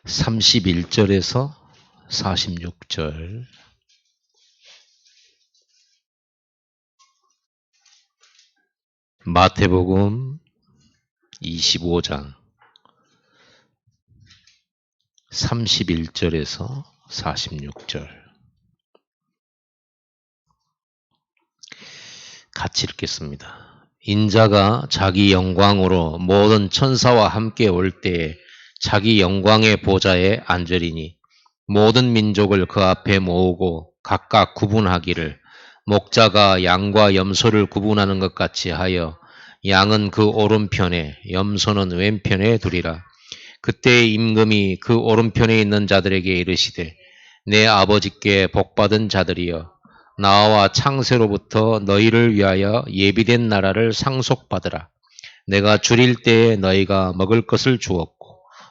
31절에서 46절. 마태복음 25장 31절에서 46절. 같이 읽겠습니다. 인자가 자기 영광으로 모든 천사와 함께 올 때에 자기 영광의 보좌에 앉으리니 모든 민족을 그 앞에 모으고 각각 구분하기를 목자가 양과 염소를 구분하는 것 같이 하여 양은 그 오른편에 염소는 왼편에 두리라. 그때 임금이 그 오른편에 있는 자들에게 이르시되 내 아버지께 복받은 자들이여 나와 창세로부터 너희를 위하여 예비된 나라를 상속받으라. 내가 줄일 때에 너희가 먹을 것을 주었고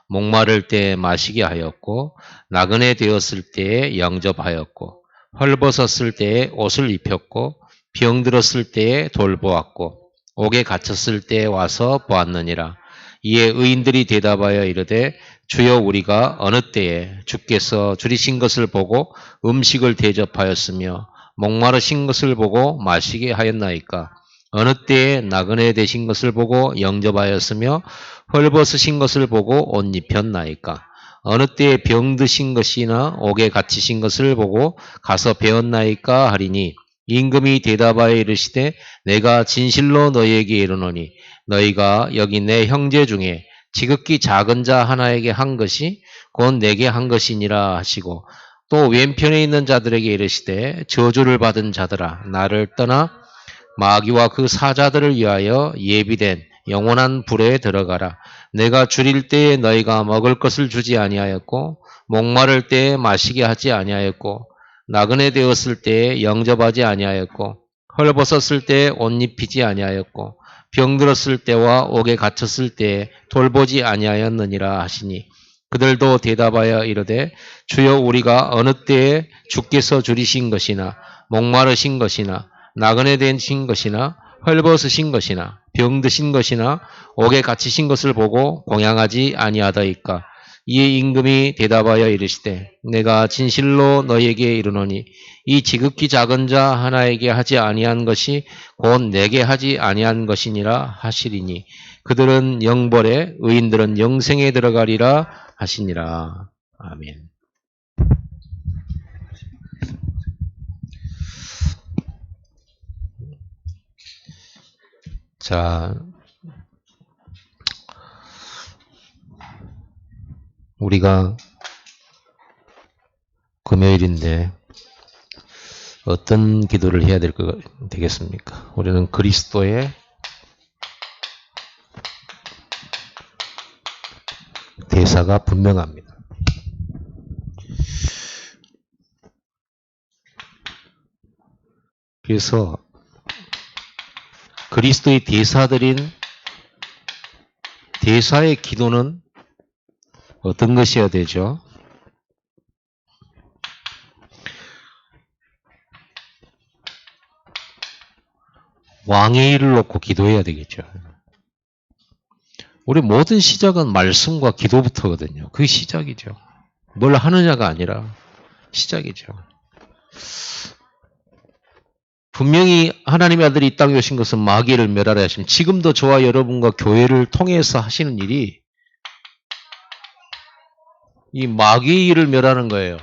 목마를 때에 마시게 하였고 나그네 되었을 때에 영접하였고 헐벗었을 때에 옷을 입혔고 병들었을 때에 돌보았고 옥에 갇혔을 때에 와서 보았느니라. 이에 의인들이 대답하여 이르되 주여 우리가 어느 때에 주께서 줄이신 것을 보고 음식을 대접하였으며 목마르신 것을 보고 마시게 하였나이까? 어느 때에 나그네 되신 것을 보고 영접하였으며 헐벗으신 것을 보고 옷 입혔나이까? 어느 때에 병드신 것이나 옥에 갇히신 것을 보고 가서 배웠나이까 하리니 임금이 대답하여 이르시되 내가 진실로 너희에게 이르노니 너희가 여기 내 형제 중에 지극히 작은 자 하나에게 한 것이 곧 내게 한 것이니라 하시고 또 왼편에 있는 자들에게 이르시되 저주를 받은 자들아 나를 떠나 마귀와 그 사자들을 위하여 예비된 영원한 불에 들어가라. 내가 줄일 때에 너희가 먹을 것을 주지 아니하였고 목마를 때에 마시게 하지 아니하였고 나그네 되었을 때에 영접하지 아니하였고 헐벗었을 때에 옷 입히지 아니하였고 병들었을 때와 옥에 갇혔을 때에 돌보지 아니하였느니라 하시니 그들도 대답하여 이르되 주여 우리가 어느 때에 주께서 줄이신 것이나 목마르신 것이나 나그네 되신 것이나 헐벗으신 것이나 병드신 것이나 옥에 갇히신 것을 보고 공양하지 아니하다이까. 이에 임금이 대답하여 이르시되 내가 진실로 너희에게 이르노니 이 지극히 작은 자 하나에게 하지 아니한 것이 곧 내게 하지 아니한 것이니라 하시리니 그들은 영벌에 의인들은 영생에 들어가리라 하시니라. 아멘. 자, 우리가 금요일인데 어떤 기도를 해야 되겠습니까? 우리는 그리스도의 대사가 분명합니다. 그래서 그리스도의 대사들인 대사의 기도는 어떤 것이어야 되죠? 왕의 일을 놓고 기도해야 되겠죠. 우리 모든 시작은 말씀과 기도부터거든요. 그게 시작이죠. 뭘 하느냐가 아니라 시작이죠. 분명히 하나님의 아들이 이 땅에 오신 것은 마귀를 멸하려 하시면 지금도 저와 여러분과 교회를 통해서 하시는 일이 이 마귀의 일을 멸하는 거예요.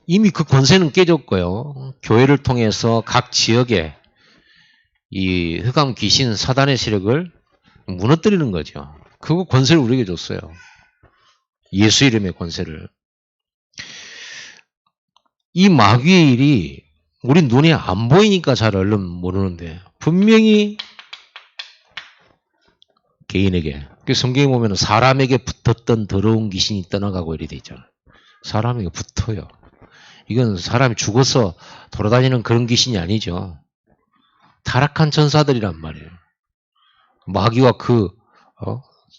이미 그 권세는 깨졌고요. 교회를 통해서 각 지역에 이 흑암 귀신 사단의 세력을 무너뜨리는 거죠. 그거 권세를 우리에게 줬어요. 예수 이름의 권세를. 이 마귀의 일이 우리 눈에 안 보이니까 잘 얼른 모르는데 분명히 개인에게. 성경에 보면 사람에게 붙었던 더러운 귀신이 떠나가고 이래 돼 있잖아요. 사람에게 붙어요. 이건 사람이 죽어서 돌아다니는 그런 귀신이 아니죠. 타락한 천사들이란 말이에요. 마귀와 그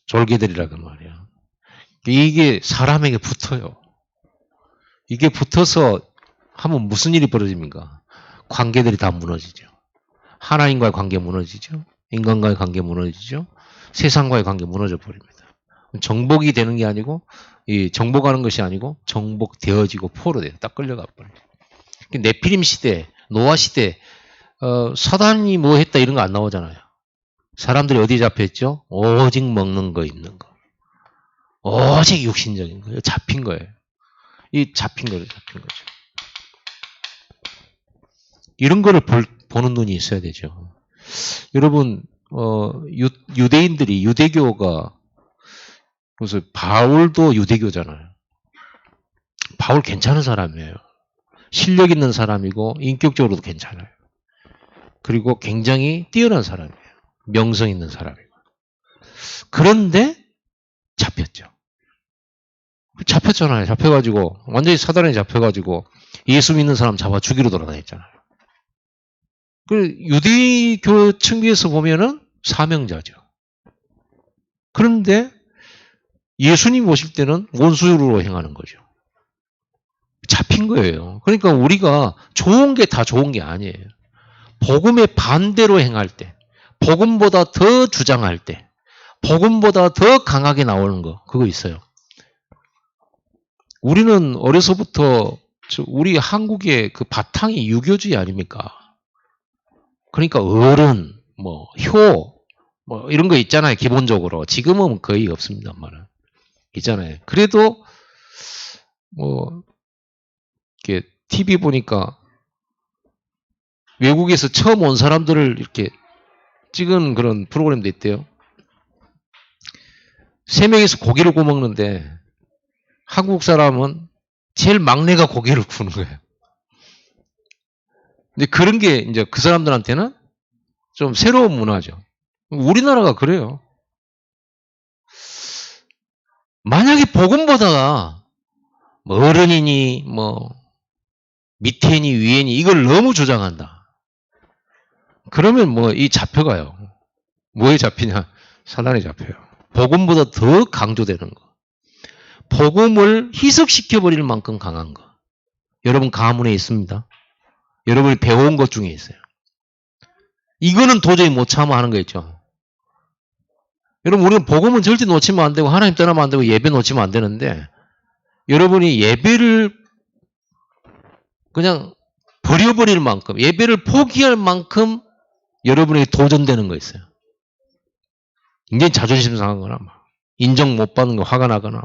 졸개들이라고 말이에요. 이게 사람에게 붙어요. 이게 붙어서 하면 무슨 일이 벌어집니까? 관계들이 다 무너지죠. 하나님과의 관계 무너지죠. 인간과의 관계 무너지죠. 세상과의 관계 무너져 버립니다. 정복이 되는 게 아니고 이 정복하는 것이 아니고 정복되어지고 포로 돼요. 딱 끌려가 버려요. 네피림 시대, 노아 시대 사단이 뭐 했다 이런 거 안 나오잖아요. 사람들이 어디 잡혔죠? 오직 먹는 거, 입는 거. 오직 육신적인 거예요. 잡힌 거예요. 이 잡힌 거죠. 이런 거를 보는 눈이 있어야 되죠. 여러분, 유대인들이, 유대교가, 그래서 바울도 유대교잖아요. 바울 괜찮은 사람이에요. 실력 있는 사람이고, 인격적으로도 괜찮아요. 그리고 굉장히 뛰어난 사람이에요. 명성 있는 사람이고. 그런데 잡혔죠. 잡혔잖아요. 잡혀가지고, 완전히 사단에 잡혀가지고, 예수 믿는 사람 잡아 죽이러 돌아다녔잖아요. 그 유대교 층에서 보면은 사명자죠. 그런데 예수님 오실 때는 원수로 행하는 거죠. 잡힌 거예요. 그러니까 우리가 좋은 게 다 좋은 게 아니에요. 복음의 반대로 행할 때, 복음보다 더 주장할 때, 복음보다 더 강하게 나오는 거, 그거 있어요. 우리는 어려서부터 우리 한국의 그 바탕이 유교주의 아닙니까? 그러니까 어른, 효, 이런 거 있잖아요. 기본적으로. 지금은 거의 없습니다만. 있잖아요. 그래도, 이렇게, TV 보니까, 외국에서 처음 온 사람들을 이렇게 찍은 그런 프로그램도 있대요. 3명이서 고기를 구워 먹는데, 한국 사람은 제일 막내가 고기를 구우는 거예요. 근데 그런 게 이제 그 사람들한테는 좀 새로운 문화죠. 우리나라가 그래요. 만약에 복음보다가 어른이니 밑에니 위에니 이걸 너무 주장한다. 그러면 이 잡혀가요. 뭐에 잡히냐? 사단에 잡혀요. 복음보다 더 강조되는 거. 복음을 희석시켜버릴 만큼 강한 거. 여러분 가문에 있습니다. 여러분이 배운 것 중에 있어요. 이거는 도저히 못 참아 하는 거 있죠. 여러분 우리는 복음은 절대 놓치면 안 되고 하나님 떠나면 안 되고 예배 놓치면 안 되는데 여러분이 예배를 그냥 버려버릴 만큼 예배를 포기할 만큼 여러분에게 도전되는 거 있어요. 굉장히 자존심 상하거나 인정 못 받는 거 화가 나거나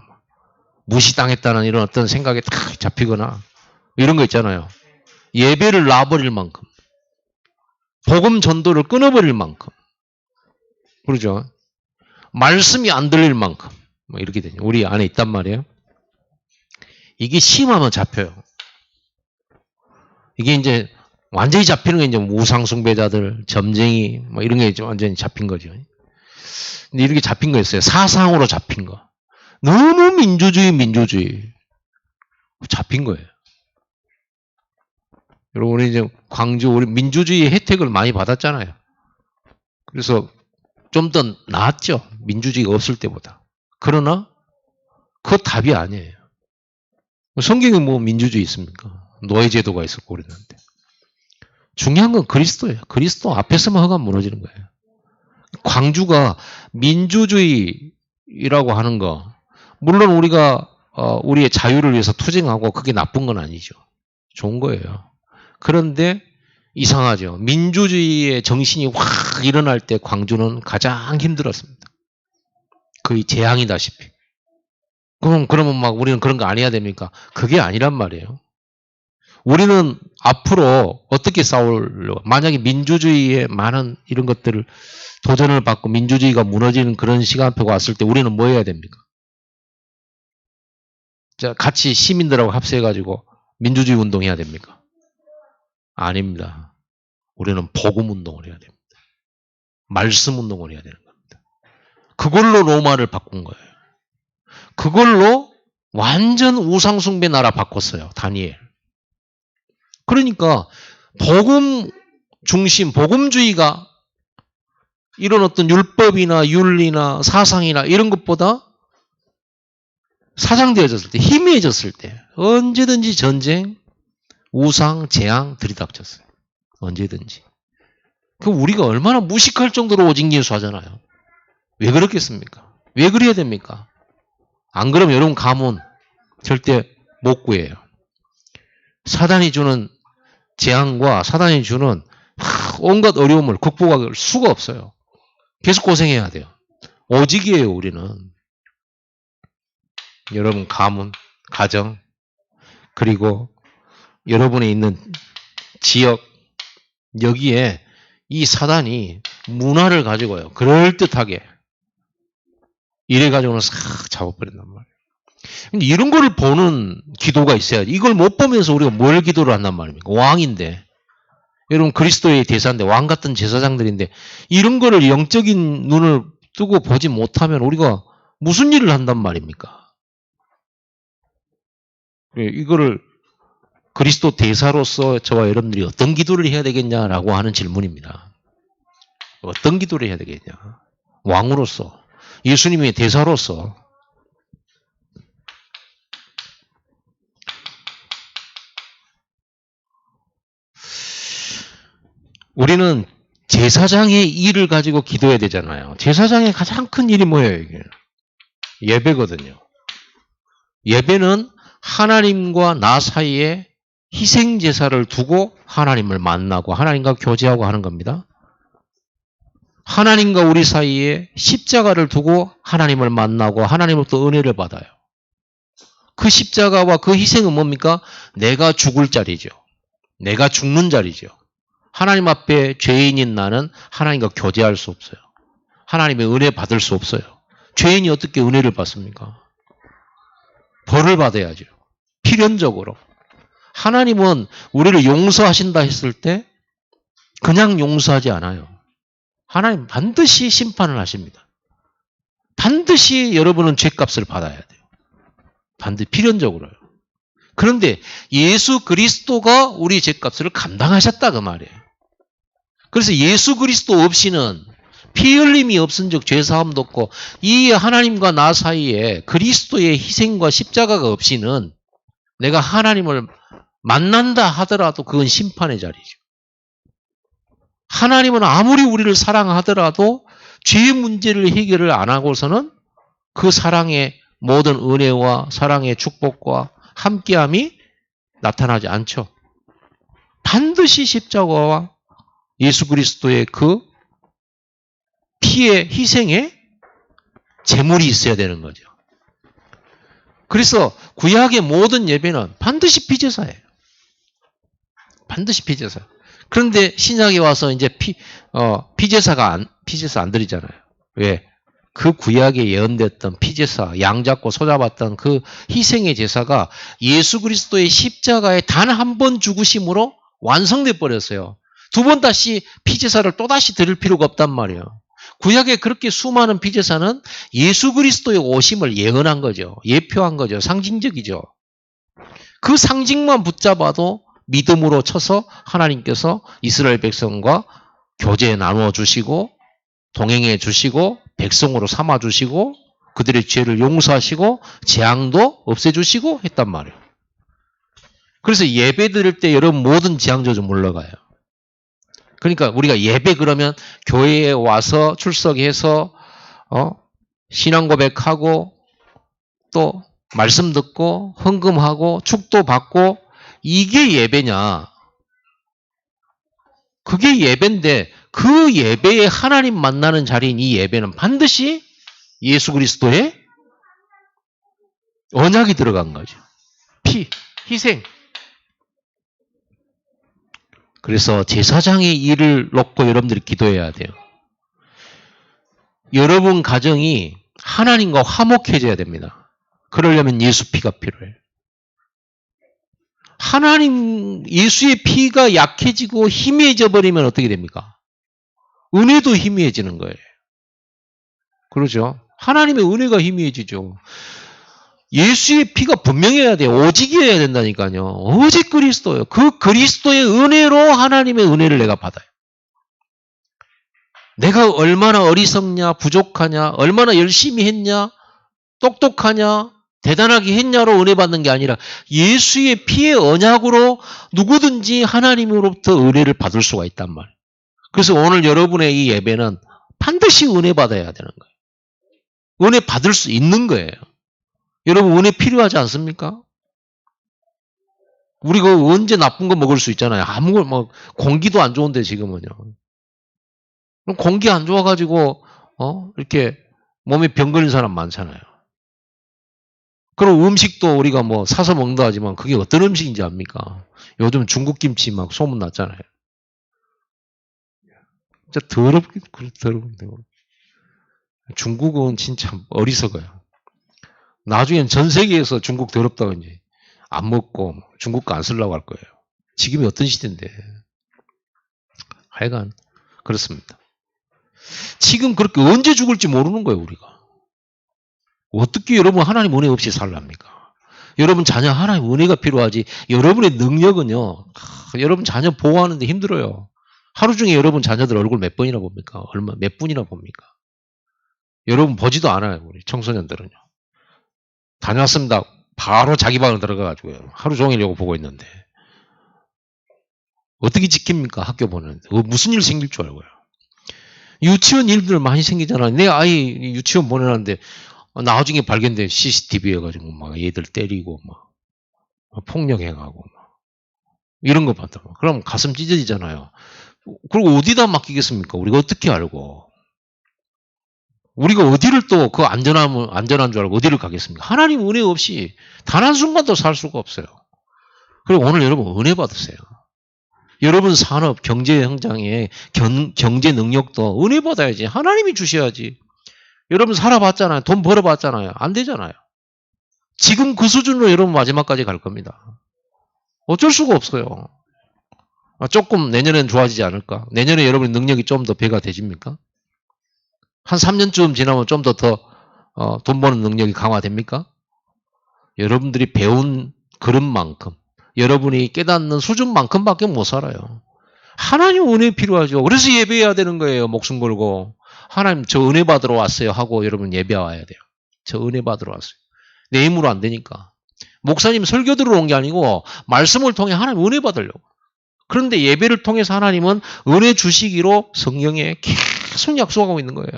무시당했다는 이런 어떤 생각에 탁 잡히거나 이런 거 있잖아요. 예배를 놔버릴 만큼 복음 전도를 끊어버릴 만큼 그러죠. 말씀이 안 들릴 만큼 이렇게 되죠. 우리 안에 있단 말이에요. 이게 심하면 잡혀요. 이게 이제 완전히 잡히는 게 이제 우상숭배자들, 점쟁이 이런 게 완전히 잡힌 거죠. 근데 이렇게 잡힌 거 있어요. 사상으로 잡힌 거. 너무 민주주의 잡힌 거예요. 여러분 우리 이제 광주 우리 민주주의 혜택을 많이 받았잖아요. 그래서 좀 더 나았죠. 민주주의가 없을 때보다. 그러나 그거 답이 아니에요. 성경에 민주주의 있습니까? 노예제도가 있었고 그랬는데. 중요한 건 그리스도예요. 그리스도 앞에서만 허가 무너지는 거예요. 광주가 민주주의라고 하는 거 물론 우리가 우리의 자유를 위해서 투쟁하고 그게 나쁜 건 아니죠. 좋은 거예요. 그런데 이상하죠. 민주주의의 정신이 확 일어날 때 광주는 가장 힘들었습니다. 거의 재앙이다시피. 그러면 우리는 그런 거 안 해야 됩니까? 그게 아니란 말이에요. 우리는 앞으로 어떻게 싸우려고 만약에 민주주의의 많은 이런 것들을 도전을 받고 민주주의가 무너지는 그런 시간표가 왔을 때 우리는 뭐 해야 됩니까? 자, 같이 시민들하고 합세해가지고 민주주의 운동해야 됩니까? 아닙니다. 우리는 복음 운동을 해야 됩니다. 말씀 운동을 해야 되는 겁니다. 그걸로 로마를 바꾼 거예요. 그걸로 완전 우상숭배 나라 바꿨어요. 다니엘. 그러니까 복음 중심, 복음주의가 이런 어떤 율법이나 윤리나 사상이나 이런 것보다 사장되어졌을 때, 희미해졌을 때 언제든지 전쟁, 우상, 재앙 들이닥쳤어요. 언제든지. 그 우리가 얼마나 무식할 정도로 오직 예수 하잖아요. 왜 그렇겠습니까? 왜 그래야 됩니까? 안 그러면 여러분 가문 절대 못 구해요. 사단이 주는 재앙과 사단이 주는 온갖 어려움을 극복할 수가 없어요. 계속 고생해야 돼요. 오직이에요, 우리는. 여러분 가문, 가정, 그리고 여러분이 있는 지역, 여기에 이 사단이 문화를 가지고요. 그럴듯하게 이래가지고는 싹 잡아버린단 말이에요. 근데 이런 거를 보는 기도가 있어야지. 이걸 못 보면서 우리가 뭘 기도를 한단 말입니까? 왕인데. 여러분 그리스도의 대사인데 왕 같은 제사장들인데 이런 거를 영적인 눈을 뜨고 보지 못하면 우리가 무슨 일을 한단 말입니까? 이거를 그리스도 대사로서 저와 여러분들이 어떤 기도를 해야 되겠냐라고 하는 질문입니다. 어떤 기도를 해야 되겠냐? 왕으로서, 예수님의 대사로서. 우리는 제사장의 일을 가지고 기도해야 되잖아요. 제사장의 가장 큰 일이 뭐예요, 이게? 예배거든요. 예배는 하나님과 나 사이에 희생 제사를 두고 하나님을 만나고 하나님과 교제하고 하는 겁니다. 하나님과 우리 사이에 십자가를 두고 하나님을 만나고 하나님으로부터 은혜를 받아요. 그 십자가와 그 희생은 뭡니까? 내가 죽을 자리죠. 내가 죽는 자리죠. 하나님 앞에 죄인인 나는 하나님과 교제할 수 없어요. 하나님의 은혜 받을 수 없어요. 죄인이 어떻게 은혜를 받습니까? 벌을 받아야죠. 필연적으로. 하나님은 우리를 용서하신다 했을 때 그냥 용서하지 않아요. 하나님 반드시 심판을 하십니다. 반드시 여러분은 죄값을 받아야 돼요. 반드시 필연적으로요. 그런데 예수 그리스도가 우리 죄값을 감당하셨다 그 말이에요. 그래서 예수 그리스도 없이는 피 흘림이 없은즉 죄사함도 없고 이 하나님과 나 사이에 그리스도의 희생과 십자가가 없이는 내가 하나님을 만난다 하더라도 그건 심판의 자리죠. 하나님은 아무리 우리를 사랑하더라도 죄의 문제를 해결을 안 하고서는 그 사랑의 모든 은혜와 사랑의 축복과 함께함이 나타나지 않죠. 반드시 십자가와 예수 그리스도의 그 피의 희생에 제물이 있어야 되는 거죠. 그래서 구약의 모든 예배는 반드시 피제사예요. 반드시 피제사. 그런데 신약에 와서 이제 피제사 안 드리잖아요. 왜? 그 구약에 예언됐던 피제사, 양 잡고 소 잡았던 그 희생의 제사가 예수 그리스도의 십자가에 단 한 번 죽으심으로 완성돼 버렸어요. 두 번 다시 피제사를 또다시 드릴 필요가 없단 말이에요. 구약에 그렇게 수많은 피제사는 예수 그리스도의 오심을 예언한 거죠. 예표한 거죠. 상징적이죠. 그 상징만 붙잡아도 믿음으로 쳐서 하나님께서 이스라엘 백성과 교제 나누어 주시고 동행해 주시고 백성으로 삼아 주시고 그들의 죄를 용서하시고 재앙도 없애주시고 했단 말이에요. 그래서 예배 드릴 때 여러분 모든 재앙저 좀 물러가요. 그러니까 우리가 예배 그러면 교회에 와서 출석해서 신앙 고백하고 또 말씀 듣고 헌금하고 축도 받고 이게 예배냐? 그게 예배인데 그 예배에 하나님 만나는 자리인 이 예배는 반드시 예수 그리스도의 언약이 들어간 거죠. 피, 희생. 그래서 제사장의 일을 놓고 여러분들이 기도해야 돼요. 여러분 가정이 하나님과 화목해져야 됩니다. 그러려면 예수 피가 필요해요. 하나님, 예수의 피가 약해지고 희미해져 버리면 어떻게 됩니까? 은혜도 희미해지는 거예요. 그러죠? 하나님의 은혜가 희미해지죠. 예수의 피가 분명해야 돼요. 오직이어야 된다니까요. 오직 그리스도예요. 그 그리스도의 은혜로 하나님의 은혜를 내가 받아요. 내가 얼마나 어리석냐, 부족하냐, 얼마나 열심히 했냐, 똑똑하냐, 대단하게 했냐로 은혜 받는 게 아니라 예수의 피의 언약으로 누구든지 하나님으로부터 은혜를 받을 수가 있단 말이에요. 그래서 오늘 여러분의 이 예배는 반드시 은혜 받아야 되는 거예요. 은혜 받을 수 있는 거예요. 여러분 은혜 필요하지 않습니까? 우리가 언제 나쁜 거 먹을 수 있잖아요. 아무걸 뭐 공기도 안 좋은데 지금은요. 그럼 공기 안 좋아가지고 이렇게 몸에 병 걸린 사람 많잖아요. 그럼 음식도 우리가 뭐 사서 먹는다 하지만 그게 어떤 음식인지 압니까? 요즘 중국 김치 막 소문 났잖아요. 진짜 더럽게. 중국은 진짜 어리석어요. 나중엔 전 세계에서 중국 더럽다고 이제 안 먹고 중국 거 안 쓰려고 할 거예요. 지금이 어떤 시대인데. 하여간 그렇습니다. 지금 그렇게 언제 죽을지 모르는 거예요, 우리가. 어떻게 여러분 하나님 은혜 없이 살랍니까? 여러분 자녀 하나님 은혜가 필요하지. 여러분의 능력은요. 여러분 자녀 보호하는데 힘들어요. 하루 중에 여러분 자녀들 얼굴 몇 번이나 봅니까? 몇 분이나 봅니까? 여러분 보지도 않아요, 우리 청소년들은요. 다녀왔습니다. 바로 자기 방으로 들어가가지고요. 하루 종일 이거 보고 있는데. 어떻게 지킵니까? 학교 보는데. 무슨 일 생길 줄 알고요. 유치원 일들 많이 생기잖아요. 내 아이 유치원 보내놨는데 나중에 발견된 CCTV 해가지고 막 얘들 때리고 막 폭력해가고 막 이런 거 봤다. 그럼 가슴 찢어지잖아요. 그리고 어디다 맡기겠습니까? 우리가 어떻게 알고? 우리가 어디를 또 그 안전한 줄 알고 어디를 가겠습니까? 하나님 은혜 없이 단 한순간도 살 수가 없어요. 그리고 오늘 여러분 은혜 받으세요. 여러분 산업, 경제 현장에 경제 능력도 은혜 받아야지. 하나님이 주셔야지. 여러분 살아봤잖아요. 돈 벌어봤잖아요. 안 되잖아요. 지금 그 수준으로 여러분 마지막까지 갈 겁니다. 어쩔 수가 없어요. 조금 내년엔 좋아지지 않을까? 내년에 여러분 능력이 좀 더 배가 되십니까? 한 3년쯤 지나면 좀 더 돈 버는 능력이 강화됩니까? 여러분들이 배운 그릇만큼, 여러분이 깨닫는 수준만큼밖에 못 살아요. 하나님 은혜 필요하죠. 그래서 예배해야 되는 거예요. 목숨 걸고. 하나님 저 은혜 받으러 왔어요 하고 여러분 예배 와야 돼요. 저 은혜 받으러 왔어요. 내 힘으로 안 되니까. 목사님 설교 들으러 온 게 아니고 말씀을 통해 하나님 은혜 받으려고. 그런데 예배를 통해서 하나님은 은혜 주시기로 성경에 계속 약속하고 있는 거예요.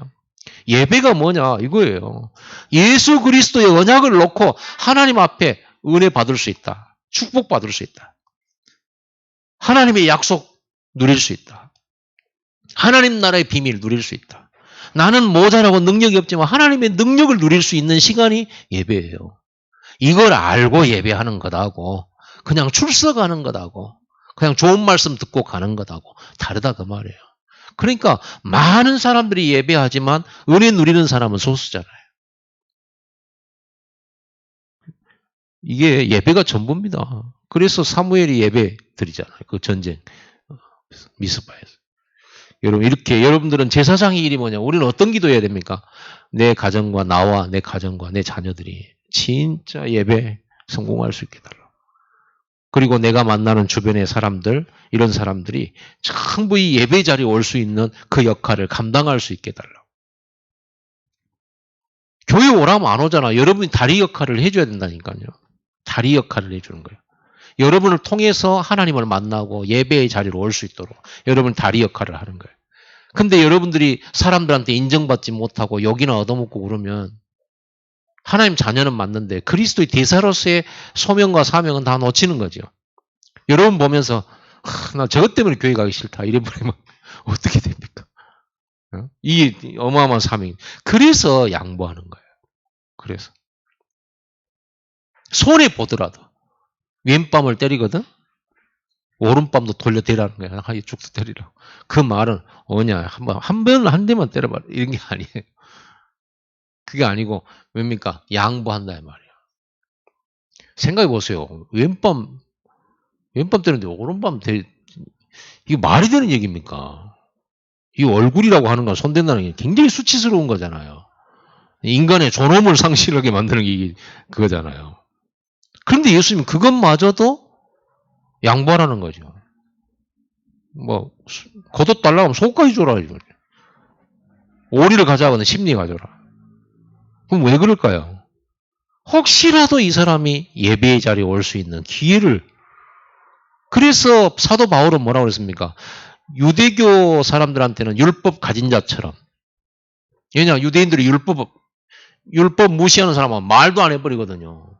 예배가 뭐냐 이거예요. 예수 그리스도의 언약을 놓고 하나님 앞에 은혜 받을 수 있다. 축복 받을 수 있다. 하나님의 약속 누릴 수 있다. 하나님 나라의 비밀 누릴 수 있다. 나는 모자라고 능력이 없지만 하나님의 능력을 누릴 수 있는 시간이 예배예요. 이걸 알고 예배하는 것하고 그냥 출석하는 것하고 그냥 좋은 말씀 듣고 가는 것하고 다르다 그 말이에요. 그러니까 많은 사람들이 예배하지만 은혜 누리는 사람은 소수잖아요. 이게 예배가 전부입니다. 그래서 사무엘이 예배 드리잖아요. 그 전쟁 미스바에서. 여러분 이렇게 여러분들은 제사장의 일이 뭐냐? 우리는 어떤 기도해야 됩니까? 내 가정과 나와 내 가정과 내 자녀들이 진짜 예배 성공할 수 있게 달라. 그리고 내가 만나는 주변의 사람들, 이런 사람들이 전부 이 예배 자리에 올 수 있는 그 역할을 감당할 수 있게 달라. 교회 오라면 안 오잖아. 여러분이 다리 역할을 해줘야 된다니까요. 다리 역할을 해주는 거예요. 여러분을 통해서 하나님을 만나고 예배의 자리로 올 수 있도록 여러분 다리 역할을 하는 거예요. 근데 여러분들이 사람들한테 인정받지 못하고 욕이나 얻어먹고 그러면 하나님 자녀는 맞는데 그리스도의 대사로서의 소명과 사명은 다 놓치는 거죠. 여러분 보면서 나 저것 때문에 교회 가기 싫다 이래버리면 어떻게 됩니까? 이 어마어마한 사명. 그래서 양보하는 거예요. 그래서 손해 보더라도 왼밤을 때리거든 오른밤도 돌려 대라는 거야. 이쪽도 때리라고. 그 말은 뭐냐 한 대만 때려봐 이런 게 아니에요. 그게 아니고 뭡니까? 양보한다 이 말이야. 생각해 보세요. 왼밤 때리는데 오른밤 이게 말이 되는 얘기입니까? 이 얼굴이라고 하는 건 손댄다는 게 굉장히 수치스러운 거잖아요. 인간의 존엄을 상실하게 만드는 게 그거잖아요. 그런데 예수님은 그것마저도 양보하라는 거죠. 뭐 겉옷 달라고 하면 속까지 줘라. 오리를 가져가거나 심리 가져라. 그럼 왜 그럴까요? 혹시라도 이 사람이 예배의 자리에 올 수 있는 기회를. 그래서 사도 바울은 뭐라고 그랬습니까? 유대교 사람들한테는 율법 가진 자처럼. 왜냐 유대인들이 율법 무시하는 사람은 말도 안 해버리거든요.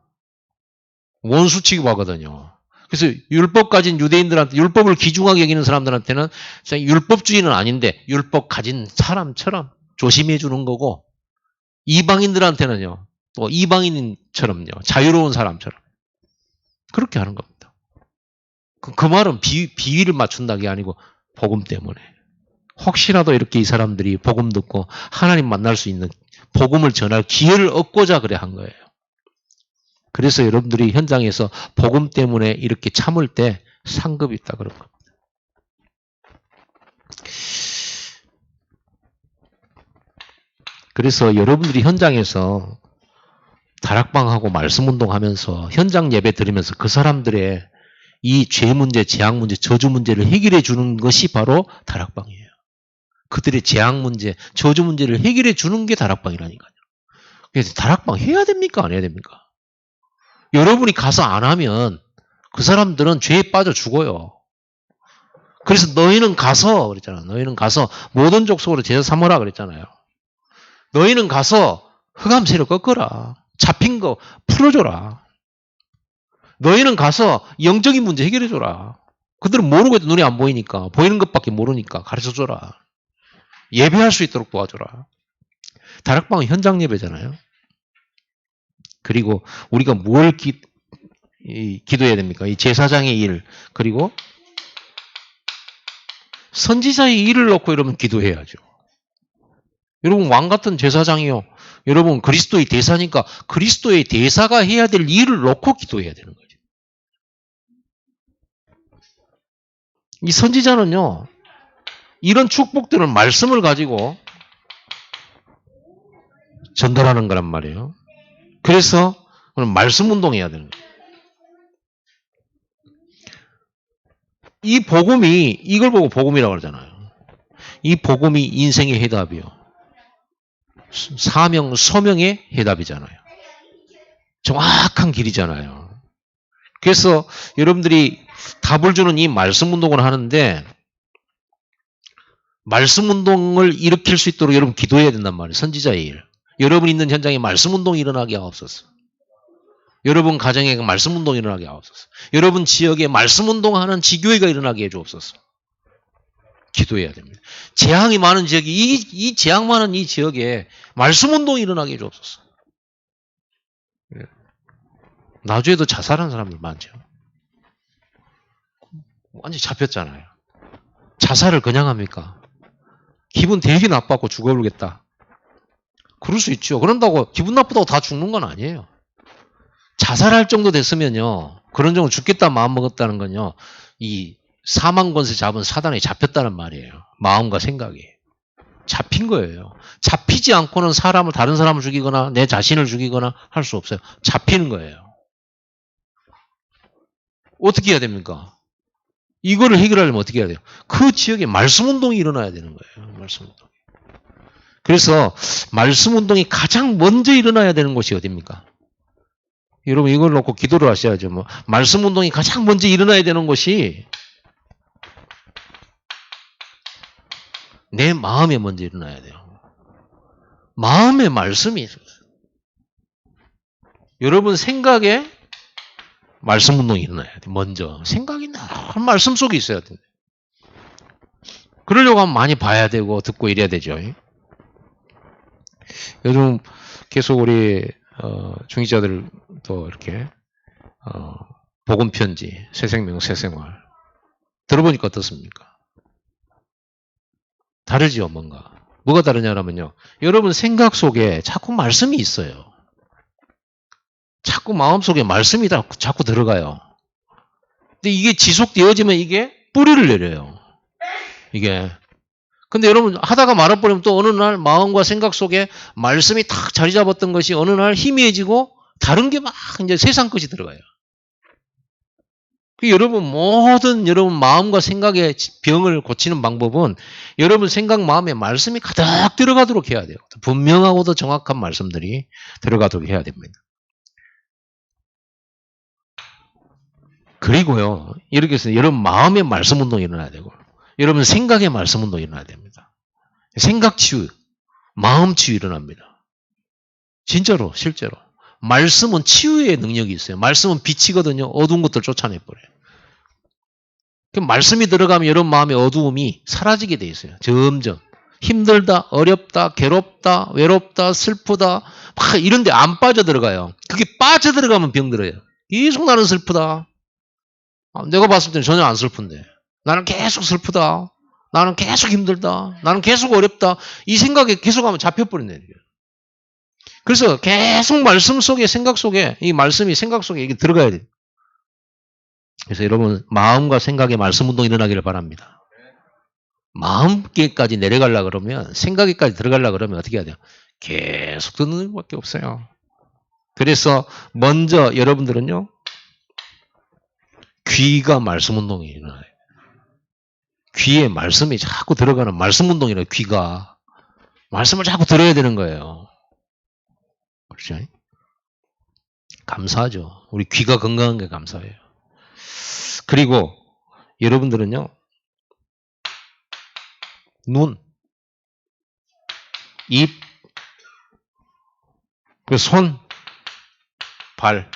원수 취급하거든요. 그래서 율법 가진 유대인들한테, 율법을 귀중하게 여기는 사람들한테는 율법주의는 아닌데 율법 가진 사람처럼 조심해 주는 거고, 이방인들한테는요, 또 이방인처럼요, 자유로운 사람처럼 그렇게 하는 겁니다. 그 말은 비위를 맞춘다는 게 아니고 복음 때문에. 혹시라도 이렇게 이 사람들이 복음 듣고 하나님 만날 수 있는 복음을 전할 기회를 얻고자 그래 한 거예요. 그래서 여러분들이 현장에서 복음 때문에 이렇게 참을 때 상급이 있다 그런 겁니다. 그래서 여러분들이 현장에서 다락방하고 말씀운동하면서 현장 예배 들으면서 그 사람들의 이 죄 문제, 재앙 문제, 저주 문제를 해결해 주는 것이 바로 다락방이에요. 그들의 재앙 문제, 저주 문제를 해결해 주는 게 다락방이라니까요. 그래서 다락방 해야 됩니까? 안 해야 됩니까? 여러분이 가서 안 하면 그 사람들은 죄에 빠져 죽어요. 그래서 너희는 가서 그랬잖아. 너희는 가서 모든 족속으로 제자 삼으라 그랬잖아요. 너희는 가서 흑암세를 꺾어라. 잡힌 거 풀어줘라. 너희는 가서 영적인 문제 해결해줘라. 그들은 모르고 눈이 안 보이니까, 보이는 것밖에 모르니까 가르쳐줘라. 예배할 수 있도록 도와줘라. 다락방은 현장 예배잖아요. 그리고 우리가 뭘 기도해야 됩니까? 이 제사장의 일, 그리고 선지자의 일을 놓고 여러분 기도해야죠. 여러분 왕 같은 제사장이요. 여러분 그리스도의 대사니까 그리스도의 대사가 해야 될 일을 놓고 기도해야 되는 거죠. 이 선지자는요, 이런 축복들은 말씀을 가지고 전달하는 거란 말이에요. 그래서 말씀 운동해야 되는 거예요. 이 복음이, 이걸 보고 복음이라고 그러잖아요. 이 복음이 인생의 해답이요. 사명, 소명의 해답이잖아요. 정확한 길이잖아요. 그래서 여러분들이 답을 주는 이 말씀 운동을 하는데, 말씀 운동을 일으킬 수 있도록 여러분 기도해야 된단 말이에요. 선지자의 일. 여러분 있는 현장에 말씀 운동이 일어나게 하옵소서. 여러분 가정에 말씀 운동이 일어나게 하옵소서. 여러분 지역에 말씀 운동하는 지교회가 일어나게 해주옵소서. 기도해야 됩니다. 재앙이 많은 지역이, 이 재앙 많은 이 지역에 말씀 운동이 일어나게 해주옵소서. 나주에도 자살한 사람들 많죠. 완전히 잡혔잖아요. 자살을 그냥 합니까? 기분 되게 나빠갖고 죽어버리겠다. 그럴 수 있죠. 그런다고 기분 나쁘다고 다 죽는 건 아니에요. 자살할 정도 됐으면요, 그런 정도 죽겠다 마음 먹었다는 건요, 이 사망 권세 잡은 사단에 잡혔다는 말이에요. 마음과 생각이 잡힌 거예요. 잡히지 않고는 다른 사람을 죽이거나 내 자신을 죽이거나 할 수 없어요. 잡히는 거예요. 어떻게 해야 됩니까? 이거를 해결하려면 어떻게 해야 돼요? 그 지역에 말씀 운동이 일어나야 되는 거예요. 말씀 운동. 그래서 말씀 운동이 가장 먼저 일어나야 되는 곳이 어디입니까? 여러분 이걸 놓고 기도를 하셔야죠. 말씀 운동이 가장 먼저 일어나야 되는 곳이 내 마음에 먼저 일어나야 돼요. 마음의 말씀이 있어요. 여러분 생각에 말씀 운동이 일어나야 돼. 먼저 생각이 늘 말씀 속에 있어야 돼. 그러려고 하면 많이 봐야 되고 듣고 이래야 되죠. 요즘 계속 우리 중위자들도 이렇게 복음 편지, 새생명, 새생활 들어보니까 어떻습니까? 다르지요, 뭔가. 뭐가 다르냐면요, 여러분 생각 속에 자꾸 말씀이 있어요. 자꾸 마음속에 말씀이 자꾸 들어가요. 근데 이게 지속되어지면 이게 뿌리를 내려요. 이게. 근데 여러분 하다가 말아버리면 또 어느 날 마음과 생각 속에 말씀이 탁 자리 잡았던 것이 어느 날 희미해지고 다른 게 막 이제 세상 것이 들어가요. 여러분 모든 여러분 마음과 생각의 병을 고치는 방법은 여러분 생각 마음에 말씀이 가득 들어가도록 해야 돼요. 분명하고도 정확한 말씀들이 들어가도록 해야 됩니다. 그리고요, 이렇게 해서 여러분 마음의 말씀 운동이 일어나야 되고, 여러분 생각의 말씀 운동이 일어나야 됩니다. 생각 치유, 마음 치유 일어납니다. 진짜로, 실제로. 말씀은 치유의 능력이 있어요. 말씀은 빛이거든요. 어두운 것들 쫓아내버려요. 말씀이 들어가면 여러분 마음의 어두움이 사라지게 돼 있어요. 점점. 힘들다, 어렵다, 괴롭다, 외롭다, 슬프다, 막 이런데 안 빠져들어가요. 그게 빠져들어가면 병들어요. 계속 나는 슬프다. 내가 봤을 때는 전혀 안 슬픈데. 나는 계속 슬프다. 나는 계속 힘들다. 나는 계속 어렵다. 이 생각에 계속하면 잡혀버린다는 거예요. 그래서 계속 말씀 속에, 생각 속에, 이 말씀이 생각 속에 이게 들어가야 돼요. 그래서 여러분, 마음과 생각의 말씀 운동이 일어나기를 바랍니다. 마음께까지 내려가려고 그러면, 생각에까지 들어가려고 그러면 어떻게 해야 돼요? 계속 듣는 것밖에 없어요. 그래서 먼저 여러분들은요, 귀가 말씀 운동이 일어나요. 귀에 말씀이 자꾸 들어가는 말씀 운동이라요, 귀가. 말씀을 자꾸 들어야 되는 거예요. 그렇죠? 감사하죠. 우리 귀가 건강한 게 감사해요. 그리고 여러분들은요, 눈, 입, 손, 발.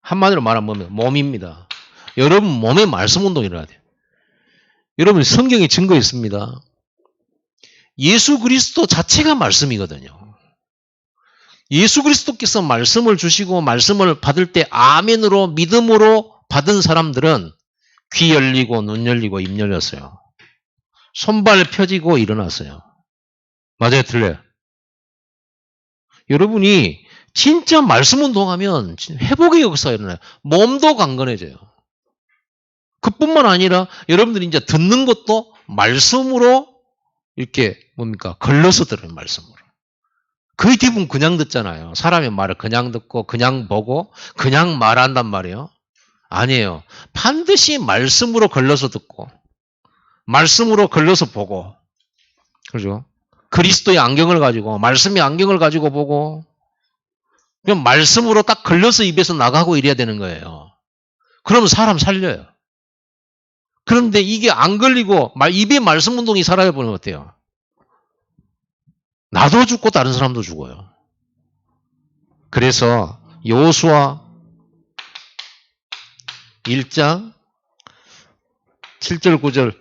한마디로 말하면 몸입니다. 여러분 몸에 말씀 운동이 일어나야 돼요. 여러분 성경에 증거 있습니다. 예수 그리스도 자체가 말씀이거든요. 예수 그리스도께서 말씀을 주시고 말씀을 받을 때 아멘으로 믿음으로 받은 사람들은 귀 열리고 눈 열리고 입 열렸어요. 손발 펴지고 일어났어요. 맞아요? 틀려요? 여러분이 진짜 말씀 운동하면 회복의 역사가 일어나요. 몸도 강건해져요. 그뿐만 아니라 여러분들이 이제 듣는 것도 말씀으로 이렇게 뭡니까? 걸러서 들어요, 말씀으로. 거의 대부분 그냥 듣잖아요. 사람의 말을 그냥 듣고 그냥 보고 그냥 말한단 말이에요. 아니에요. 반드시 말씀으로 걸러서 듣고 말씀으로 걸러서 보고 그죠? 그리스도의 안경을 가지고 말씀의 안경을 가지고 보고 그냥 말씀으로 딱 걸려서 입에서 나가고 이래야 되는 거예요. 그러면 사람 살려요. 그런데 이게 안 걸리고 입에 말씀 운동이 살아버리면 어때요? 나도 죽고 다른 사람도 죽어요. 그래서 여호수아 1장 7절 9절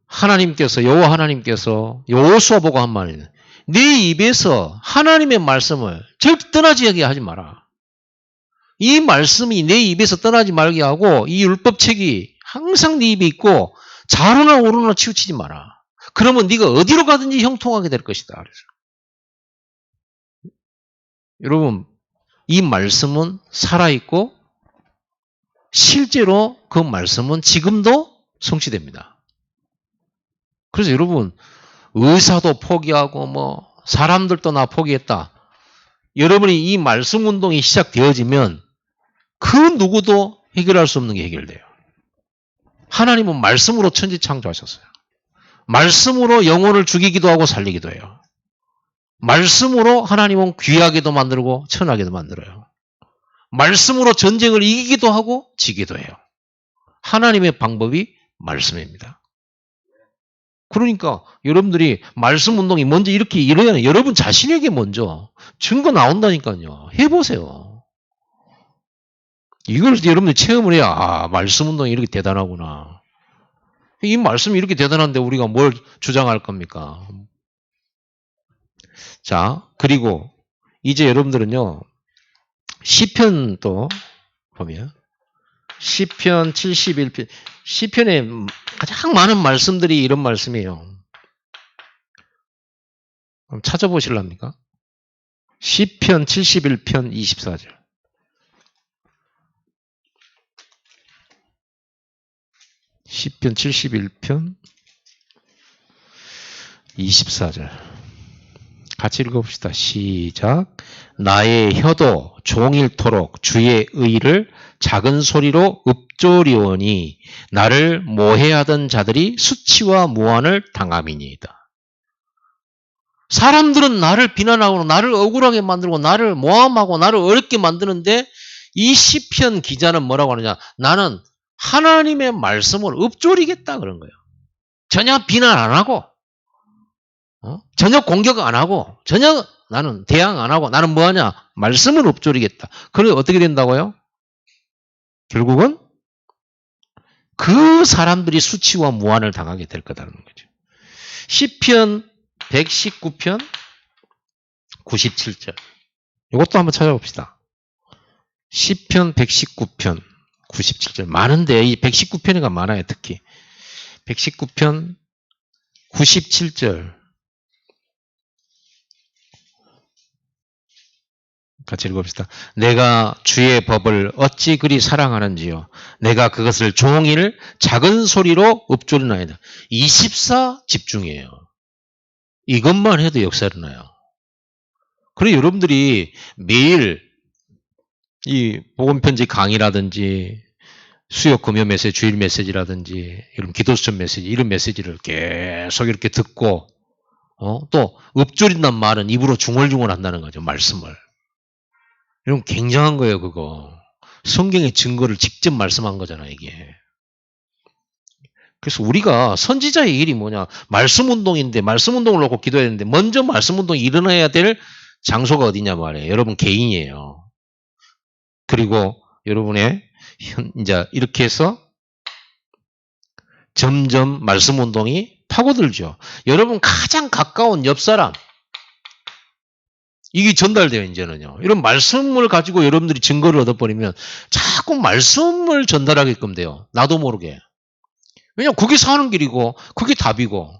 하나님께서 여호와 하나님께서 여호수아 보고 한 말이에요. 네 입에서 하나님의 말씀을 절대 떠나지 하지 마라. 이 말씀이 내 입에서 떠나지 말게 하고 이 율법책이 항상 네 입에 있고 좌로나 우로나 치우치지 마라. 그러면 네가 어디로 가든지 형통하게 될 것이다. 그래서. 여러분 이 말씀은 살아있고 실제로 그 말씀은 지금도 성취됩니다. 그래서 여러분 의사도 포기하고 사람들도 나 포기했다. 여러분이 이 말씀 운동이 시작되어지면 그 누구도 해결할 수 없는 게 해결돼요. 하나님은 말씀으로 천지 창조하셨어요. 말씀으로 영혼을 죽이기도 하고 살리기도 해요. 말씀으로 하나님은 귀하게도 만들고 천하게도 만들어요. 말씀으로 전쟁을 이기기도 하고 지기도 해요. 하나님의 방법이 말씀입니다. 그러니까 여러분들이 말씀 운동이 먼저 이렇게 일어야 해요. 여러분 자신에게 먼저 증거 나온다니까요. 해보세요. 이걸 여러분들이 체험을 해야 말씀 운동이 이렇게 대단하구나. 이 말씀이 이렇게 대단한데 우리가 뭘 주장할 겁니까? 자, 그리고 이제 여러분들은요. 시편도 보면 시편 71편 시편에 가장 많은 말씀들이 이런 말씀이에요. 그럼 찾아보실랍니까? 시편 71편 24절. 시편 71편 24절. 같이 읽어봅시다. 시작. 나의 혀도 종일토록 주의 의를 작은 소리로 읊조리오니 나를 모해하던 자들이 수치와 무한을 당함이니이다. 사람들은 나를 비난하고 나를 억울하게 만들고 나를 모함하고 나를 어렵게 만드는데 이 시편 기자는 뭐라고 하느냐. 나는 하나님의 말씀을 읊조리겠다 그런 거예요. 전혀 비난 안 하고 전혀 공격 안 하고 전혀 나는 대항 안 하고 나는 뭐하냐? 말씀을 읊조리겠다. 그래 어떻게 된다고요? 결국은 그 사람들이 수치와 무한을 당하게 될 거다라는 거죠. 시편 119편 97절. 이것도 한번 찾아봅시다. 시편 119편 97절. 많은데 이 119편이가 많아요. 특히 119편 97절. 같이 읽어봅시다. 내가 주의 법을 어찌 그리 사랑하는지요. 내가 그것을 종일 작은 소리로 읊조리나이다. 24 집중이에요. 이것만 해도 역사 일어나요. 그래 여러분들이 매일 이 복음편지 강의라든지 수요 금요 메시지, 주일 메시지라든지 이런 기도수첩 메시지 이런 메시지를 계속 이렇게 듣고 또 읊조린단 말은 입으로 중얼중얼 한다는 거죠. 말씀을. 이런 굉장한 거예요. 그거. 성경의 증거를 직접 말씀한 거잖아 이게. 그래서 우리가 선지자의 일이 뭐냐. 말씀운동인데 말씀운동을 놓고 기도해야 되는데 먼저 말씀운동이 일어나야 될 장소가 어디냐 말이에요. 여러분 개인이에요. 그리고 여러분의 이제 이렇게 해서 점점 말씀운동이 파고들죠. 여러분 가장 가까운 옆사람 이게 전달돼요. 이제는요. 이런 말씀을 가지고 여러분들이 증거를 얻어버리면 자꾸 말씀을 전달하게끔 돼요. 나도 모르게. 왜냐하면 그게 사는 길이고 그게 답이고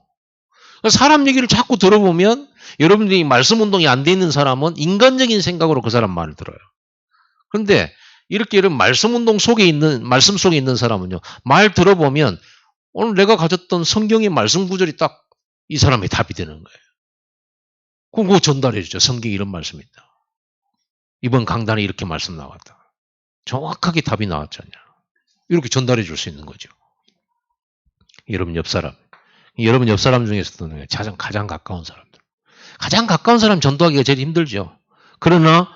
사람 얘기를 자꾸 들어보면 여러분들이 말씀운동이 안 돼 있는 사람은 인간적인 생각으로 그 사람 말을 들어요. 그런데 이렇게 이런 말씀운동 속에 있는 말씀 속에 있는 사람은요. 말 들어보면 오늘 내가 가졌던 성경의 말씀 구절이 딱 이 사람의 답이 되는 거예요. 그럼 그거 전달해 주죠. 성경에 이런 말씀이 있다. 이번 강단에 이렇게 말씀 나왔다. 정확하게 답이 나왔잖냐. 이렇게 전달해 줄 수 있는 거죠. 여러분 옆 사람. 여러분 옆 사람 중에서도 가장 가까운 사람들. 가장 가까운 사람 전도하기가 제일 힘들죠. 그러나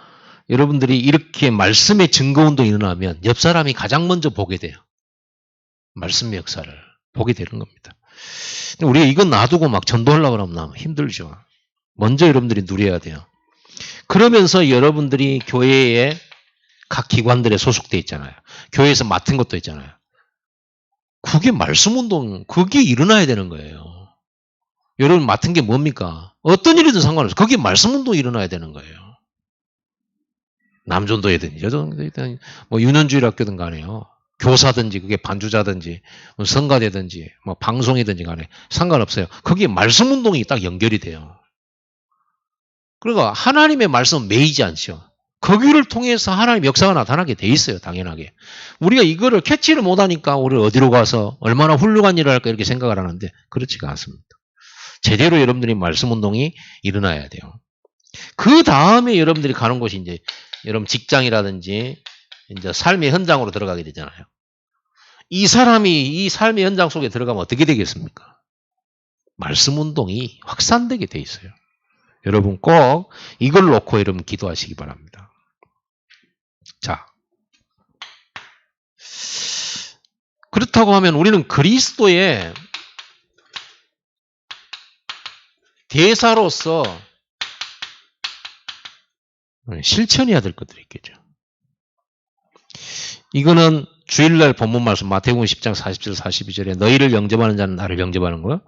여러분들이 이렇게 말씀의 증거운동이 일어나면 옆 사람이 가장 먼저 보게 돼요. 말씀의 역사를 보게 되는 겁니다. 우리가 이건 놔두고 막 전도하려고 그러면 힘들죠. 먼저 여러분들이 누려야 돼요. 그러면서 여러분들이 교회에 각 기관들에 소속돼 있잖아요. 교회에서 맡은 것도 있잖아요. 그게 말씀운동, 그게 일어나야 되는 거예요. 여러분 맡은 게 뭡니까? 어떤 일이든 상관없어요. 그게 말씀운동이 일어나야 되는 거예요. 남전도회든지 여전도회든 뭐 유년주일학교든 간에요. 교사든지 그게 반주자든지 뭐 성가대든지 뭐 방송이든지 간에 상관없어요. 그게 말씀운동이 딱 연결이 돼요. 그러니까 하나님의 말씀은 매이지 않죠. 거기를 통해서 하나님의 역사가 나타나게 돼 있어요. 당연하게. 우리가 이거를 캐치를 못하니까 우리 어디로 가서 얼마나 훌륭한 일을 할까 이렇게 생각을 하는데 그렇지가 않습니다. 제대로 여러분들이 말씀운동이 일어나야 돼요. 그 다음에 여러분들이 가는 곳이 이제 여러분 직장이라든지 이제 삶의 현장으로 들어가게 되잖아요. 이 사람이 이 삶의 현장 속에 들어가면 어떻게 되겠습니까? 말씀운동이 확산되게 돼 있어요. 여러분 꼭 이걸 놓고 여러분 기도하시기 바랍니다. 자, 그렇다고 하면 우리는 그리스도의 대사로서 실천해야 될 것들이 있겠죠. 이거는 주일날 본문 말씀 마태복음 10장 40절 42절에 너희를 영접하는 자는 나를 영접하는 거요.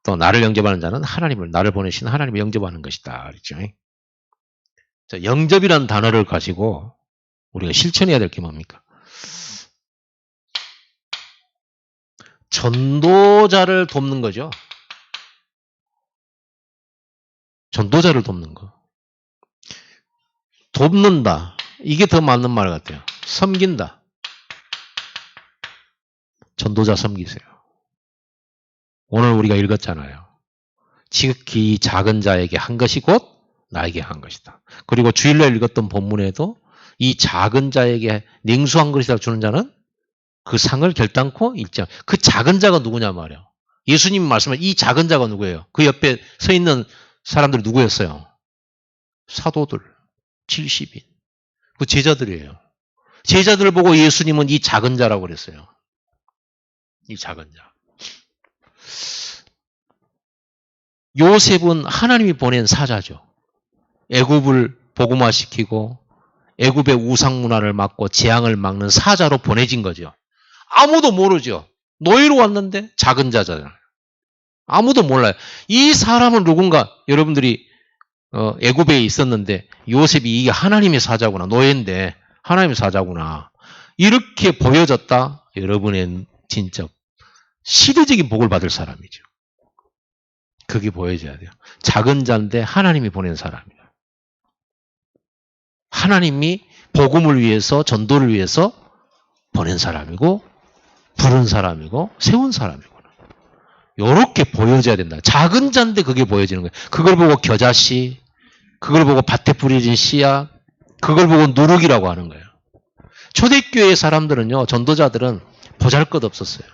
또 나를 영접하는 자는 하나님을 나를 보내신 하나님을 영접하는 것이다. 그렇죠? 자, 영접이라는 단어를 가지고 우리가 실천해야 될 게 뭡니까? 전도자를 돕는 거죠. 전도자를 돕는 거. 돕는다. 이게 더 맞는 말 같아요. 섬긴다. 전도자 섬기세요. 오늘 우리가 읽었잖아요. 지극히 작은 자에게 한 것이 곧 나에게 한 것이다. 그리고 주일날 읽었던 본문에도 이 작은 자에게 냉수한 것이다 주는 자는 그 상을 결단코 읽지 않아. 그 작은 자가 누구냐 말이에요. 예수님 말씀은 이 작은 자가 누구예요? 그 옆에 서 있는 사람들이 누구였어요? 사도들, 70인. 그 제자들이에요. 제자들을 보고 예수님은 이 작은 자라고 그랬어요. 이 작은 자. 요셉은 하나님이 보낸 사자죠. 애굽을 복음화시키고 애굽의 우상 문화를 막고 재앙을 막는 사자로 보내진 거죠. 아무도 모르죠. 노예로 왔는데 작은 자잖아요. 아무도 몰라요. 이 사람은 누군가 여러분들이 애굽에 있었는데 요셉이 이게 하나님의 사자구나. 노예인데 하나님의 사자구나. 이렇게 보여졌다. 여러분의 진짜 시대적인 복을 받을 사람이죠. 그게 보여져야 돼요. 작은 자인데 하나님이 보낸 사람이에요. 하나님이 복음을 위해서 전도를 위해서 보낸 사람이고 부른 사람이고 세운 사람이구나. 이렇게 보여져야 된다. 작은 자인데 그게 보여지는 거예요. 그걸 보고 겨자씨, 그걸 보고 밭에 뿌려진 씨앗, 그걸 보고 누룩이라고 하는 거예요. 초대교회 사람들은요, 전도자들은 보잘것없었어요.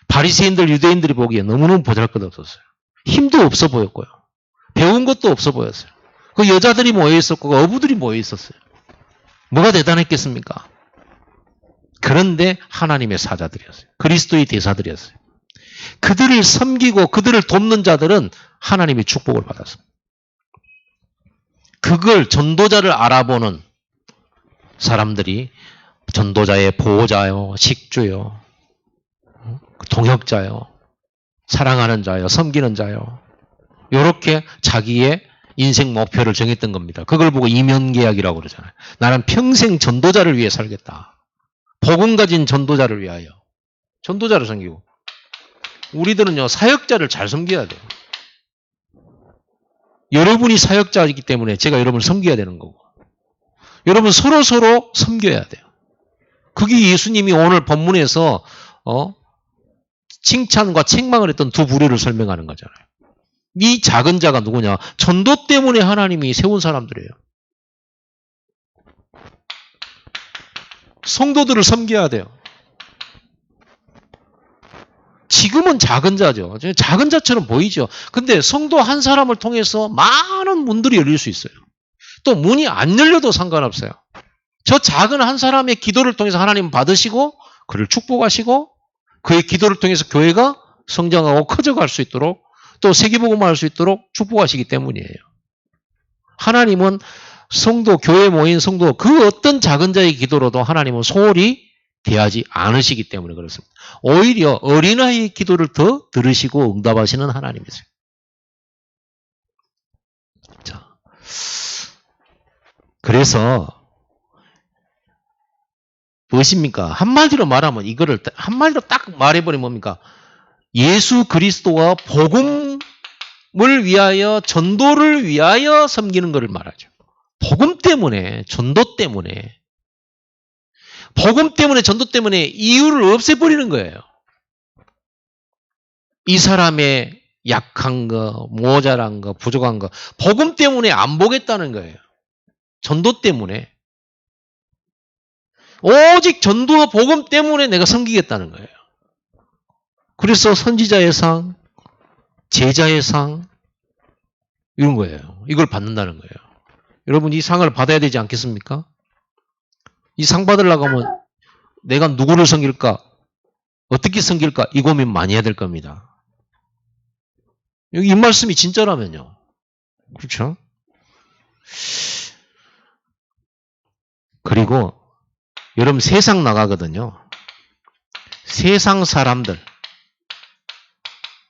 바리새인들, 유대인들이 보기에 너무너무 보잘것없었어요. 힘도 없어 보였고요. 배운 것도 없어 보였어요. 그 여자들이 모여 있었고 어부들이 모여 있었어요. 뭐가 대단했겠습니까? 그런데 하나님의 사자들이었어요. 그리스도의 대사들이었어요. 그들을 섬기고 그들을 돕는 자들은 하나님의 축복을 받았습니다. 그걸 전도자를 알아보는 사람들이 전도자의 보호자요, 식주요, 동역자요, 사랑하는 자요, 섬기는 자요. 이렇게 자기의 인생 목표를 정했던 겁니다. 그걸 보고 이면계약이라고 그러잖아요. 나는 평생 전도자를 위해 살겠다. 복음 가진 전도자를 위하여. 전도자를 섬기고. 우리들은요, 사역자를 잘 섬겨야 돼요. 여러분이 사역자이기 때문에 제가 여러분을 섬겨야 되는 거고. 여러분 서로 섬겨야 돼요. 그게 예수님이 오늘 본문에서 칭찬과 책망을 했던 두 부류를 설명하는 거잖아요. 이 작은 자가 누구냐? 전도 때문에 하나님이 세운 사람들이에요. 성도들을 섬겨야 돼요. 지금은 작은 자죠. 작은 자처럼 보이죠. 근데 성도 한 사람을 통해서 많은 문들이 열릴 수 있어요. 또 문이 안 열려도 상관없어요. 저 작은 한 사람의 기도를 통해서 하나님 받으시고 그를 축복하시고 그의 기도를 통해서 교회가 성장하고 커져갈 수 있도록 또 세계복음화할 수 있도록 축복하시기 때문이에요. 하나님은 성도, 교회에 모인 성도 그 어떤 작은 자의 기도로도 하나님은 소홀히 대하지 않으시기 때문에 그렇습니다. 오히려 어린아이의 기도를 더 들으시고 응답하시는 하나님이세요. 자, 그래서 무엇입니까? 한마디로 말하면 이거를 한마디로 딱 말해버리면 뭡니까? 예수 그리스도와 복음을 위하여 전도를 위하여 섬기는 것을 말하죠. 복음 때문에 전도 때문에 복음 때문에 전도 때문에 이유를 없애버리는 거예요. 이 사람의 약한 거, 모자란 거, 부족한 거 복음 때문에 안 보겠다는 거예요. 전도 때문에. 오직 전도와 복음 때문에 내가 섬기겠다는 거예요. 그래서 선지자의 상, 제자의 상 이런 거예요. 이걸 받는다는 거예요. 여러분 이 상을 받아야 되지 않겠습니까? 이 상 받으려고 하면 내가 누구를 섬길까? 어떻게 섬길까? 이 고민 많이 해야 될 겁니다. 여기 이 말씀이 진짜라면요. 그렇죠? 그리고 여러분 세상 나가거든요. 세상 사람들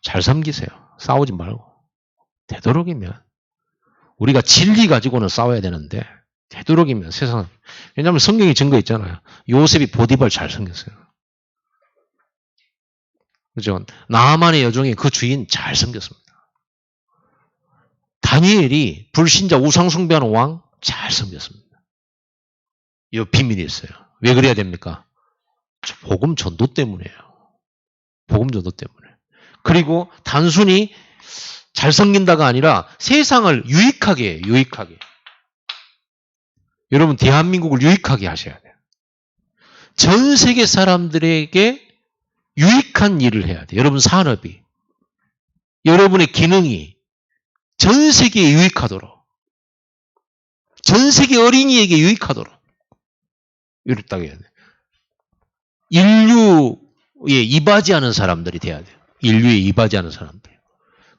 잘 섬기세요. 싸우지 말고. 되도록이면 우리가 진리 가지고는 싸워야 되는데 되도록이면 세상 왜냐하면 성경이 증거 있잖아요. 요셉이 보디발 잘 섬겼어요. 그죠? 나아만의 여종이 그 주인 잘 섬겼습니다. 다니엘이 불신자 우상숭배하는 왕 잘 섬겼습니다. 이 비밀이 있어요. 왜 그래야 됩니까? 복음 전도 때문이에요. 복음 전도 때문에. 그리고 단순히 잘 섬긴다가 아니라 세상을 유익하게 해요. 유익하게. 여러분 대한민국을 유익하게 하셔야 돼요. 전 세계 사람들에게 유익한 일을 해야 돼요. 여러분 산업이. 여러분의 기능이 전 세계에 유익하도록. 전 세계 어린이에게 유익하도록. 이렇다고 해야 돼요. 인류에 이바지하는 사람들이 돼야 돼요. 인류에 이바지하는 사람들.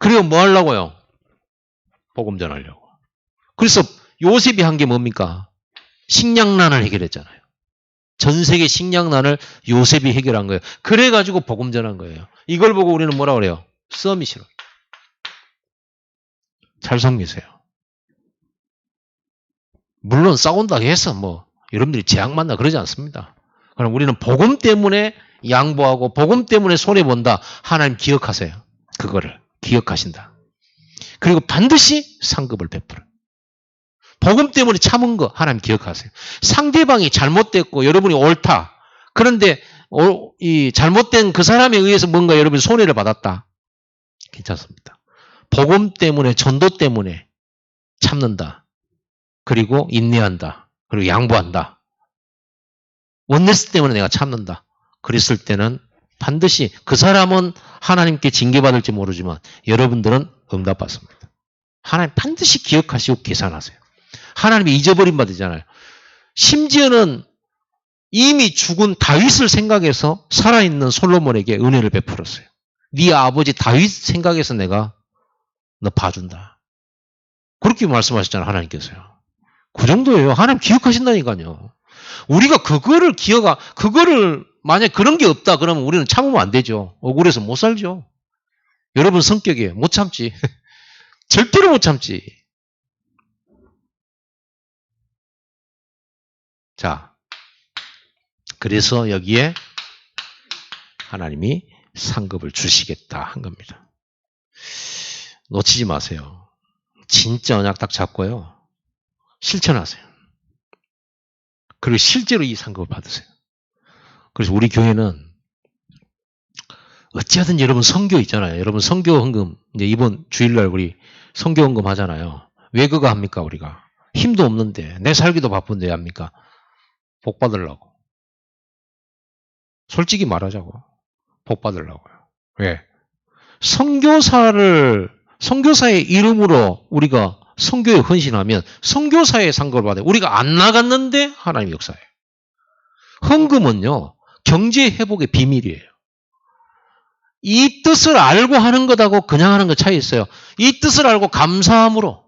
그리고 뭐 하려고요? 복음 전하려고. 그래서 요셉이 한 게 뭡니까? 식량난을 해결했잖아요. 전 세계 식량난을 요셉이 해결한 거예요. 그래가지고 복음 전한 거예요. 이걸 보고 우리는 뭐라 그래요? 서밋이라고. 잘 섬기세요. 물론 싸운다고 해서 뭐 여러분들이 재앙 만나 그러지 않습니다. 그럼 우리는 복음 때문에 양보하고 복음 때문에 손해본다. 하나님 기억하세요. 그거를 기억하신다. 그리고 반드시 상급을 베풀어요. 복음 때문에 참은 거 하나님 기억하세요. 상대방이 잘못됐고 여러분이 옳다. 그런데 이 잘못된 그 사람에 의해서 뭔가 여러분이 손해를 받았다. 괜찮습니다. 복음 때문에 전도 때문에 참는다. 그리고 인내한다. 그리고 양보한다. 원네스 때문에 내가 참는다. 그랬을 때는 반드시 그 사람은 하나님께 징계받을지 모르지만 여러분들은 응답받습니다. 하나님 반드시 기억하시고 계산하세요. 하나님이 잊어버린 바 되잖아요. 심지어는 이미 죽은 다윗을 생각해서 살아있는 솔로몬에게 은혜를 베풀었어요. 네 아버지 다윗 생각해서 내가 너 봐준다. 그렇게 말씀하셨잖아요. 하나님께서요. 그 정도예요. 하나님 기억하신다니까요. 우리가 그거를 만약 그런 게 없다 그러면 우리는 참으면 안 되죠. 억울해서 못 살죠. 여러분 성격이에요. 못 참지. 절대로 못 참지. 자, 그래서 여기에 하나님이 상급을 주시겠다 한 겁니다. 놓치지 마세요. 진짜 언약 딱 잡고요. 실천하세요. 그리고 실제로 이 상급을 받으세요. 그래서 우리 교회는 어찌하든 여러분 선교 있잖아요. 여러분 선교 헌금 이제 이번 주일날 우리 선교 헌금 하잖아요. 왜 그거 합니까 우리가? 힘도 없는데 내 살기도 바쁜데 왜 합니까? 복 받으려고. 솔직히 말하자고. 복 받으려고요. 왜? 선교사의 이름으로 우리가 선교에 헌신하면 선교사의 상급을 받아요. 우리가 안 나갔는데 하나님 역사예요. 헌금은요. 경제 회복의 비밀이에요. 이 뜻을 알고 하는 것하고 그냥 하는 것 차이 있어요. 이 뜻을 알고 감사함으로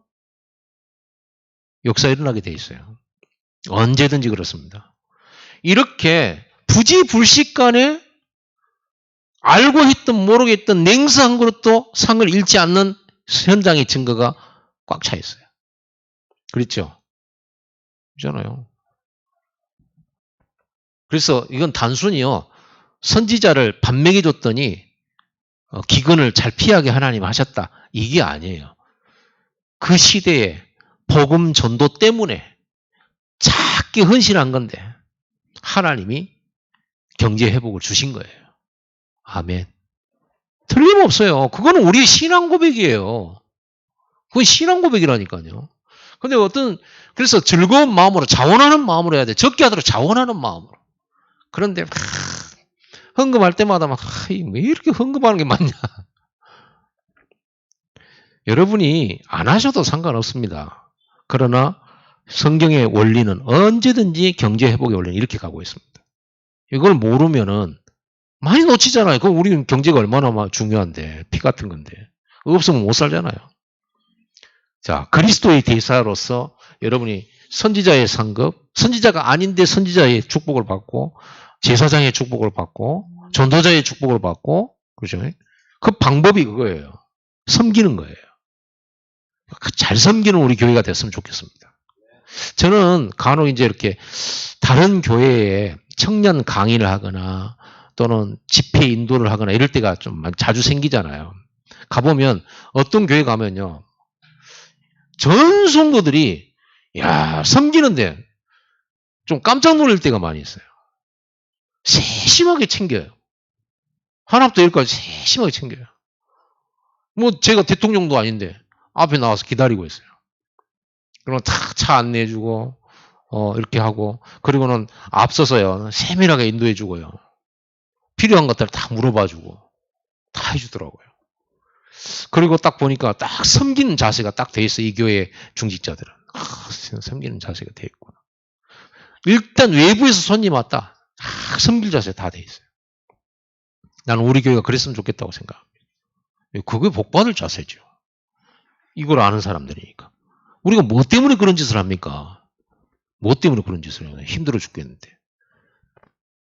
역사 일어나게 돼 있어요. 언제든지 그렇습니다. 이렇게 부지불식간에 알고 했든 모르겠든 냉수한 그릇도 상을 잃지 않는 현장의 증거가 꽉 차 있어요. 그렇죠? 그렇잖아요. 그래서 이건 단순히요. 선지자를 반맥해 줬더니 기근을 잘 피하게 하나님 하셨다. 이게 아니에요. 그 시대에 복음 전도 때문에 작게 헌신한 건데 하나님이 경제 회복을 주신 거예요. 아멘. 틀림없어요. 그거는 우리의 신앙 고백이에요. 그건 신앙 고백이라니까요. 근데 그래서 즐거운 마음으로 자원하는 마음으로 해야 돼. 적게 하도록 자원하는 마음으로. 그런데 헌금할 때마다 왜 이렇게 헌금하는 게 많냐. 여러분이 안 하셔도 상관없습니다. 그러나 성경의 원리는 언제든지 경제 회복의 원리는 이렇게 가고 있습니다. 이걸 모르면은 많이 놓치잖아요. 그럼 우리 경제가 얼마나 중요한데 피 같은 건데 없으면 못 살잖아요. 자, 그리스도의 대사로서 여러분이 선지자의 상급, 선지자가 아닌데 선지자의 축복을 받고 제사장의 축복을 받고 전도자의 축복을 받고 그렇죠? 그 방법이 그거예요. 섬기는 거예요. 잘 섬기는 우리 교회가 됐으면 좋겠습니다. 저는 간혹 이제 이렇게 다른 교회에 청년 강의를 하거나 또는 집회 인도를 하거나 이럴 때가 좀 자주 생기잖아요. 가보면 어떤 교회 가면요. 전 성도들이 섬기는데 좀 깜짝 놀랄 때가 많이 있어요. 세심하게 챙겨요. 하나부터 열까지 세심하게 챙겨요. 뭐 제가 대통령도 아닌데 앞에 나와서 기다리고 있어요. 그럼 다 차 안내해주고 이렇게 하고 그리고는 앞서서요 세밀하게 인도해주고요. 필요한 것들 다 물어봐주고 다 해주더라고요. 그리고 딱 보니까 딱 섬기는 자세가 딱 돼 있어. 이 교회 중직자들은. 섬기는 자세가 돼 있구나. 일단 외부에서 손님 왔다. 섬길 자세 다 돼 있어요. 나는 우리 교회가 그랬으면 좋겠다고 생각합니다. 그게 복받을 자세죠. 이걸 아는 사람들이니까. 우리가 뭐 때문에 그런 짓을 합니까? 뭐 때문에 그런 짓을 해요? 힘들어 죽겠는데.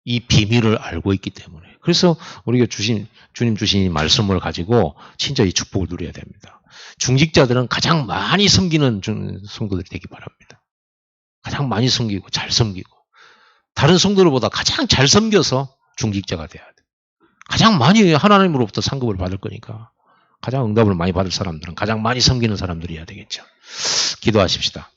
이 비밀을 알고 있기 때문에. 그래서 우리가 주님 주신 이 말씀을 가지고 진짜 이 축복을 누려야 됩니다. 중직자들은 가장 많이 섬기는 성도들이 되기 바랍니다. 가장 많이 섬기고 잘 섬기고 다른 성도들보다 가장 잘 섬겨서 중직자가 돼야 돼. 가장 많이 하나님으로부터 상급을 받을 거니까 가장 응답을 많이 받을 사람들은 가장 많이 섬기는 사람들이어야 되겠죠. 기도하십시다.